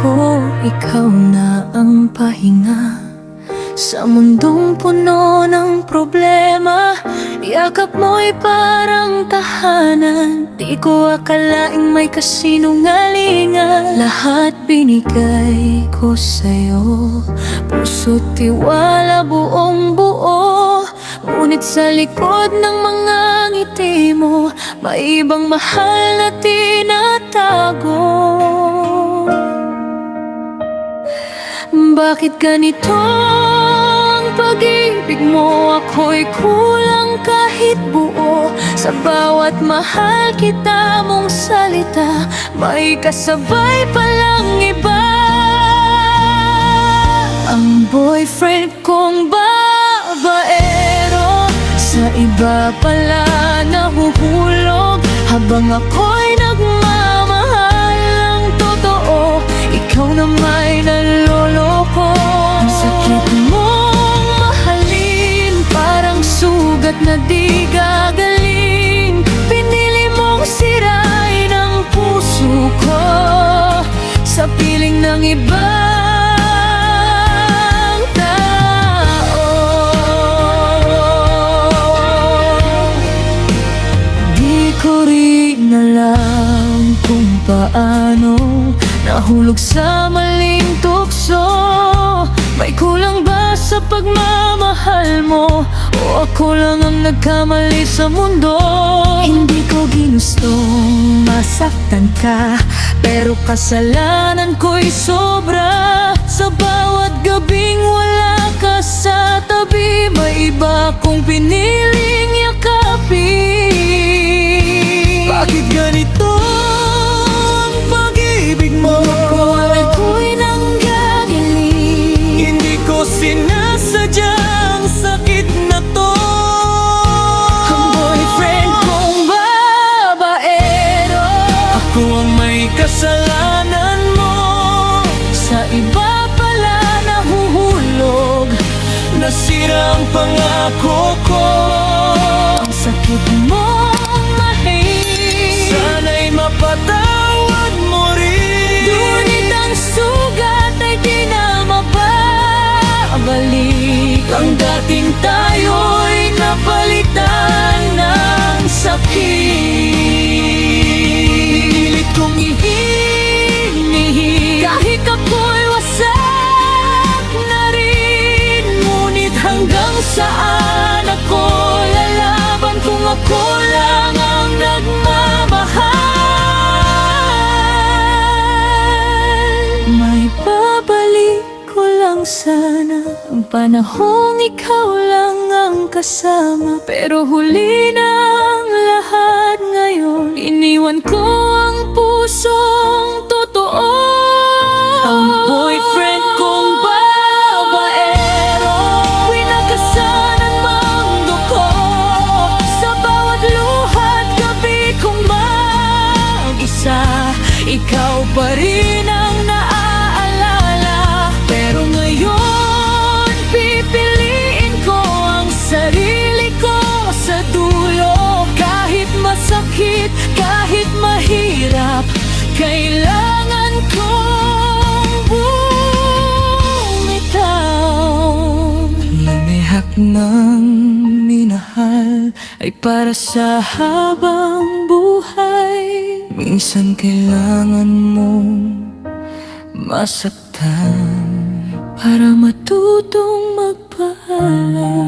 ko, ikaw na ang pahinga sa mundong puno ng problema. Yakap mo'y parang tahanan, di ko akalaing may kasinungalingan. Lahat binigay ko sa'yo, puso't tiwala buong buo. Ngunit sa likod ng mga ngiti mo, may ibang mahal na tinatago. Bakit ganito ang pag-ibig mo? Ako'y kulang kahit buo. Sa bawat mahal kita mong salita, may kasabay palang iba. Ang boyfriend kong babaero, sa iba pala nahuhulog. Habang ako'y nagmamahal ng totoo, ikaw na may naloloko. Ang sakit mong mahalin, parang sugat na di gagaling. Pinili mong sirain ang puso ko sa piling ng ibang tao. Di ko rin alam kung paano nahulog sa maling tukso. May kulang ba sa pagmamahal mo? O ako lang ang nagkamali sa mundo? Hindi ko ginustong masaktan ka, pero kasalanan ko'y sobra. Sa bawat gabing wala ka sa tabi, may iba kong piniling yakapin. Bakit ganito ang pag-ibig mo? Ko'y nanggagaling, hindi ko sinasadyang sakit na to. Ang boyfriend kong babaero, ako ang may kasalanan mo. Sa iba pala nahuhulog, nasira ang pangako ko. Ang sakit mong mahal, sana'y mapatawad mo rin. Ngunit ang sugat ay di na mababalik. Ang dating tayo'y napalitan ng sakit. Pilit kong ihinihin kahit ako'y wasak na rin. Ngunit hanggang saan ako lalaban kung ako lang ang nagmamahal? May babalik ko lang sana ang panahong ikaw lang ang kasama. Pero huli na ang lahat ngayon, iniwan ko ang pusong totoo. Ang boyfriend kong babaero, winagasan ang mundo ko. Sa bawat luha't gabi kong mag-isa, ikaw pa rin ang naaalala. Pero ngayon, pipiliin ko ang sarili ko sa dulo. Kahit masakit, kahit mahirap, kailangan kong bumitaw. Lumihak ng minahal ay para sa habang buhay. Minsan kailangan mong masaktan para matutong magpaalam.